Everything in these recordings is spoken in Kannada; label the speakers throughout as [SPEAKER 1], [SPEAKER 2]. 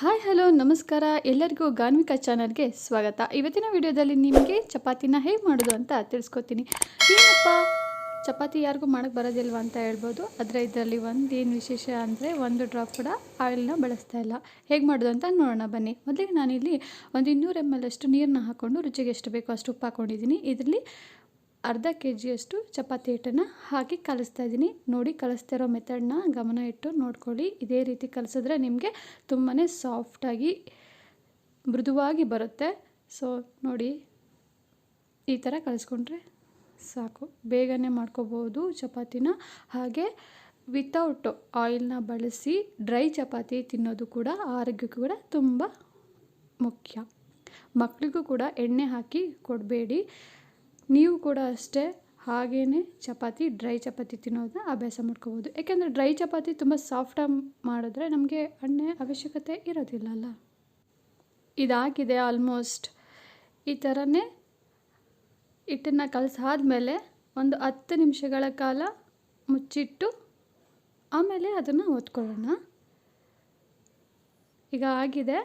[SPEAKER 1] ಹಾಯ್ ಹಲೋ ನಮಸ್ಕಾರ ಎಲ್ಲರಿಗೂ ಗಾನ್ವಿಕಾ ಚಾನಲ್ಗೆ ಸ್ವಾಗತ. ಇವತ್ತಿನ ವಿಡಿಯೋದಲ್ಲಿ ನಿಮಗೆ ಚಪಾತಿನ ಹೇಗೆ ಮಾಡೋದು ಅಂತ ತಿಳಿಸ್ಕೊತೀನಿ. ಏನಪ್ಪ ಚಪಾತಿ ಯಾರಿಗೂ ಮಾಡೋಕ್ಕೆ ಬರೋದಿಲ್ವ ಅಂತ ಹೇಳ್ಬೋದು. ಆದರೆ ಇದರಲ್ಲಿ ಒಂದೇನು ವಿಶೇಷ ಅಂದರೆ ಒಂದು ಡ್ರಾಪ್ ಕೂಡ ಆಯಿಲ್ನ ಬಳಸ್ತಾ ಇಲ್ಲ. ಹೇಗೆ ಮಾಡೋದು ಅಂತ ನೋಡೋಣ ಬನ್ನಿ. ಮೊದಲಿಗೆ ನಾನಿಲ್ಲಿ ಒಂದು 200 ml ಅಷ್ಟು ನೀರನ್ನ ಹಾಕ್ಕೊಂಡು ರುಚಿಗೆ ಎಷ್ಟು ಬೇಕೋ ಅಷ್ಟು ಉಪ್ಪು ಹಾಕ್ಕೊಂಡಿದ್ದೀನಿ. ಇದರಲ್ಲಿ ಅರ್ಧ kg ಚಪಾತಿ ಹಿಟ್ಟನ್ನು ಹಾಕಿ ಕಲಿಸ್ತಾ ಇದ್ದೀನಿ. ನೋಡಿ, ಕಲಿಸ್ತಾ ಇರೋ ಮೆಥಡ್ನ ಗಮನ ಇಟ್ಟು ನೋಡ್ಕೊಳ್ಳಿ. ಇದೇ ರೀತಿ ಕಲಿಸಿದ್ರೆ ನಿಮಗೆ ತುಂಬಾ ಸಾಫ್ಟಾಗಿ ಮೃದುವಾಗಿ ಬರುತ್ತೆ. ಸೊ ನೋಡಿ, ಈ ಥರ ಕಲಿಸ್ಕೊಂಡ್ರೆ ಸಾಕು, ಬೇಗನೆ ಮಾಡ್ಕೋಬೋದು ಚಪಾತಿನ. ಹಾಗೆ ವಿತೌಟ್ ಆಯಿಲ್ನ ಬಳಸಿ ಡ್ರೈ ಚಪಾತಿ ತಿನ್ನೋದು ಕೂಡ ಆರೋಗ್ಯಕ್ಕೂ ಕೂಡ ತುಂಬ ಮುಖ್ಯ. ಮಕ್ಕಳಿಗೂ ಕೂಡ ಎಣ್ಣೆ ಹಾಕಿ ಕೊಡಬೇಡಿ. ನೀವು ಕೂಡ ಅಷ್ಟೇ ಹಾಗೇ ಚಪಾತಿ ಡ್ರೈ ಚಪಾತಿ ತಿನ್ನೋದನ್ನ ಅಭ್ಯಾಸ ಮಾಡ್ಕೋಬೋದು. ಯಾಕೆಂದರೆ ಡ್ರೈ ಚಪಾತಿ ತುಂಬ ಸಾಫ್ಟಾಗಿ ಮಾಡಿದ್ರೆ ನಮಗೆ ಎಣ್ಣೆ ಅವಶ್ಯಕತೆ ಇರೋದಿಲ್ಲಲ್ಲ. ಇದಾಗಿದೆ ಆಲ್ಮೋಸ್ಟ್. ಈ ಥರನೇ ಹಿಟ್ಟನ್ನು ಕಲಸಾದ್ಮೇಲೆ ಒಂದು 10 ನಿಮಿಷಗಳ ಕಾಲ ಮುಚ್ಚಿಟ್ಟು ಆಮೇಲೆ ಅದನ್ನು ಒತ್ಕೊಳ್ಳೋಣ. ಈಗ ಆಗಿದೆ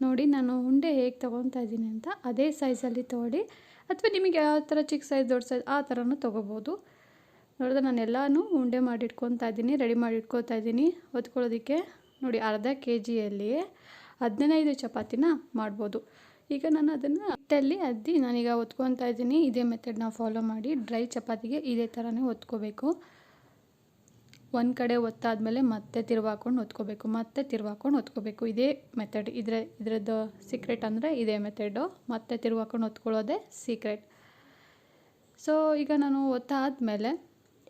[SPEAKER 1] ನೋಡಿ. ನಾನು ಉಂಡೆ ಹೇಗೆ ತೊಗೊತಾ ಇದ್ದೀನಿ ಅಂತ ಅದೇ ಸೈಜಲ್ಲಿ ತೊಗೊಳ್ಳಿ, ಅಥವಾ ನಿಮಗೆ ಯಾವ ಥರ ಚಿಕ್ಕ ಸೈಜ್ ದೊಡ್ಡ ಸೈಜ್ ಆ ಥರನೂ ತೊಗೋಬೋದು. ನೋಡಿದ್ರೆ ನಾನು ಎಲ್ಲನೂ ಉಂಡೆ ಮಾಡಿ ಇಟ್ಕೊತಾ ಇದ್ದೀನಿ, ರೆಡಿ ಮಾಡಿ ಇಟ್ಕೊತಾ ಇದ್ದೀನಿ ಒತ್ಕೊಳ್ಳೋದಕ್ಕೆ. ನೋಡಿ, ಅರ್ಧ kgಯಲ್ಲಿ 15 ಚಪಾತಿನ ಮಾಡ್ಬೋದು. ಈಗ ನಾನು ಅದನ್ನು ಹಿಟ್ಟಲ್ಲಿ ಅದ್ದಿ ನಾನೀಗ ಒತ್ಕೊತಾ ಇದ್ದೀನಿ. ಇದೇ ಮೆಥಡ್ನ ಫಾಲೋ ಮಾಡಿ ಡ್ರೈ ಚಪಾತಿಗೆ ಇದೇ ಥರನೇ ಒತ್ಕೋಬೇಕು. ಒಂದು ಕಡೆ ಒತ್ತಾದ್ಮೇಲೆ ಮತ್ತೆ ತಿರುವಾಕೊಂಡು ಒತ್ಕೋಬೇಕು, ಮತ್ತೆ ತಿರುವಾಕೊಂಡು ಒತ್ಕೋಬೇಕು. ಇದೇ ಮೆಥಡ್. ಇದರದ್ದು ಸೀಕ್ರೆಟ್ ಅಂದರೆ ಇದೇ ಮೆಥಡು. ಮತ್ತೆ ತಿರುವಾಕೊಂಡು ಒತ್ಕೊಳ್ಳೋದೇ ಸೀಕ್ರೆಟ್. ಸೊ ಈಗ ನಾನು ಒತ್ತಾದ್ಮೇಲೆ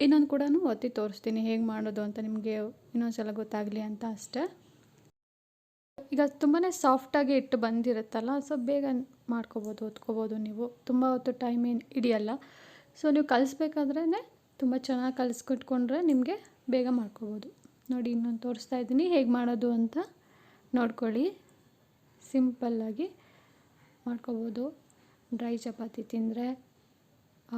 [SPEAKER 1] ಇನ್ನೊಂದು ಕೂಡ ಒತ್ತಿ ತೋರಿಸ್ತೀನಿ ಹೇಗೆ ಮಾಡೋದು ಅಂತ, ನಿಮಗೆ ಇನ್ನೊಂದು ಸಲ ಗೊತ್ತಾಗಲಿ ಅಂತ ಅಷ್ಟೇ. ಈಗ ತುಂಬಾ ಸಾಫ್ಟಾಗಿ ಹಿಟ್ಟು ಬಂದಿರುತ್ತಲ್ಲ, ಸೊ ಬೇಗ ಮಾಡ್ಕೋಬೋದು, ಒತ್ಕೋಬೋದು. ನೀವು ತುಂಬ ಹೊತ್ತು ಟೈಮ್ ಏನು ಹಿಡಿಯಲ್ಲ. ಸೊ ನೀವು ಕಲಿಸ್ಬೇಕಾದ್ರೇ ತುಂಬ ಚೆನ್ನಾಗಿ ಕಲಿಸ್ಕೊಟ್ಕೊಂಡ್ರೆ ನಿಮಗೆ ಬೇಗ ಮಾಡ್ಕೋಬೋದು. ನೋಡಿ, ಇನ್ನೊಂದು ತೋರಿಸ್ತಾ ಇದ್ದೀನಿ ಹೇಗೆ ಮಾಡೋದು ಅಂತ ನೋಡ್ಕೊಳ್ಳಿ. ಸಿಂಪಲ್ಲಾಗಿ ಮಾಡ್ಕೋಬೋದು. ಡ್ರೈ ಚಪಾತಿ ತಿಂದರೆ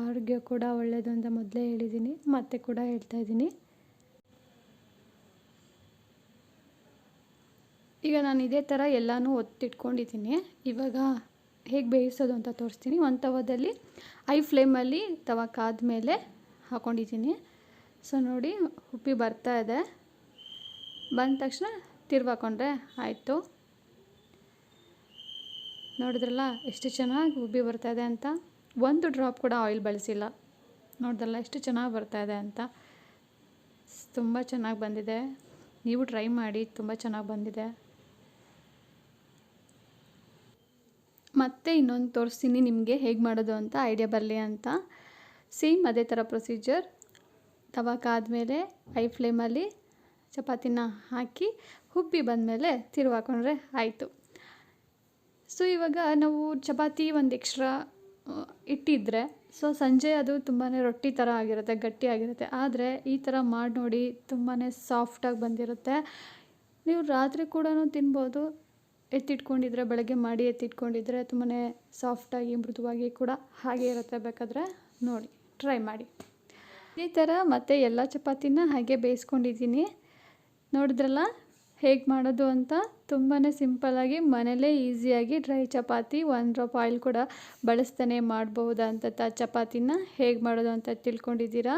[SPEAKER 1] ಆರೋಗ್ಯ ಕೂಡ ಒಳ್ಳೆಯದು ಅಂತ ಮೊದಲೇ ಹೇಳಿದ್ದೀನಿ, ಮತ್ತೆ ಕೂಡ ಹೇಳ್ತಾ ಇದ್ದೀನಿ. ಈಗ ನಾನು ಇದೇ ಥರ ಎಲ್ಲನೂ ಒತ್ತಿಟ್ಕೊಂಡಿದ್ದೀನಿ. ಇವಾಗ ಹೇಗೆ ಬೇಯಿಸೋದು ಅಂತ ತೋರಿಸ್ತೀನಿ. ಒಂದು ತವದಲ್ಲಿ ಹೈ ಫ್ಲೇಮಲ್ಲಿ ತವ ಕಾದ್ಮೇಲೆ ಹಾಕ್ಕೊಂಡಿದ್ದೀನಿ. ಸೊ ನೋಡಿ, ಉಪ್ಪಿ ಬರ್ತಾ ಇದೆ. ಬಂದ ತಕ್ಷಣ ತಿರ್ವಾಕೊಂಡ್ರೆ ಆಯಿತು. ನೋಡಿದ್ರಲ್ಲ ಎಷ್ಟು ಚೆನ್ನಾಗಿ ಉಬ್ಬಿ ಬರ್ತಾ ಇದೆ ಅಂತ. ಒಂದು ಡ್ರಾಪ್ ಕೂಡ ಆಯಿಲ್ ಬಳಸಿಲ್ಲ. ನೋಡಿದ್ರಲ್ಲ ಎಷ್ಟು ಚೆನ್ನಾಗಿ ಬರ್ತಾ ಇದೆ ಅಂತ. ತುಂಬ ಚೆನ್ನಾಗಿ ಬಂದಿದೆ. ನೀವು ಟ್ರೈ ಮಾಡಿ, ತುಂಬ ಚೆನ್ನಾಗಿ ಬಂದಿದೆ. ಮತ್ತೆ ಇನ್ನೊಂದು ತೋರಿಸ್ತೀನಿ ನಿಮಗೆ ಹೇಗೆ ಮಾಡೋದು ಅಂತ ಐಡಿಯಾ ಬರಲಿ ಅಂತ. ಸೇಮ್ ಅದೇ ಥರ ಪ್ರೊಸೀಜರ್. ತವ ಕಾದ್ಮೇಲೆ ಹೈ ಫ್ಲೇಮಲ್ಲಿ ಚಪಾತಿನ ಹಾಕಿ ಉಬ್ಬಿ ಬಂದಮೇಲೆ ತಿರುವಾಕೊಂಡ್ರೆ ಆಯಿತು. ಸೊ ಇವಾಗ ನಾವು ಚಪಾತಿ ಒಂದು ಎಕ್ಸ್ಟ್ರಾ ಇಟ್ಟಿದ್ದರೆ ಸೊ ಸಂಜೆ ಅದು ತುಂಬಾ ರೊಟ್ಟಿ ಥರ ಆಗಿರುತ್ತೆ, ಗಟ್ಟಿಯಾಗಿರುತ್ತೆ. ಆದರೆ ಈ ಥರ ಮಾಡಿ ನೋಡಿ, ತುಂಬಾ ಸಾಫ್ಟಾಗಿ ಬಂದಿರುತ್ತೆ. ನೀವು ರಾತ್ರಿ ಕೂಡ ತಿನ್ಬೋದು. ಎತ್ತಿಟ್ಕೊಂಡಿದ್ರೆ, ಬೆಳಗ್ಗೆ ಮಾಡಿ ಎತ್ತಿಟ್ಕೊಂಡಿದ್ರೆ ತುಂಬಾ ಸಾಫ್ಟಾಗಿ ಮೃದುವಾಗಿ ಕೂಡ ಹಾಗೆ ಇರುತ್ತೆ. ಬೇಕಾದರೆ ನೋಡಿ, ಟ್ರೈ ಮಾಡಿ. ಈ ಥರ ಮತ್ತೆ ಎಲ್ಲ ಚಪಾತಿನ ಹಾಗೆ ಬೇಯಿಸ್ಕೊಂಡಿದ್ದೀನಿ. ನೋಡಿದ್ರಲ್ಲ ಹೇಗೆ ಮಾಡೋದು ಅಂತ. ತುಂಬಾ ಸಿಂಪಲ್ಲಾಗಿ ಮನೇಲೇ ಈಸಿಯಾಗಿ ಡ್ರೈ ಚಪಾತಿ, 1 ಡ್ರಾಪ್ ಆಯಿಲ್ ಕೂಡ ಬಳಸ್ತಾನೆ ಮಾಡ್ಬೋದಂತ ಚಪಾತಿನ ಹೇಗೆ ಮಾಡೋದು ಅಂತ ತಿಳ್ಕೊಂಡಿದ್ದೀರಾ.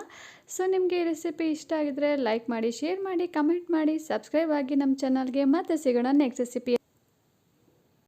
[SPEAKER 1] ಸೊ ನಿಮಗೆ ಈ ರೆಸಿಪಿ ಇಷ್ಟ ಆಗಿದ್ರೆ ಲೈಕ್ ಮಾಡಿ, ಶೇರ್ ಮಾಡಿ, ಕಮೆಂಟ್ ಮಾಡಿ, ಸಬ್ಸ್ಕ್ರೈಬ್ ಆಗಿ ನಮ್ಮ ಚಾನಲ್ಗೆ. ಮತ್ತೆ ಸಿಗೋಣ ನೆಕ್ಸ್ಟ್ ರೆಸಿಪಿ.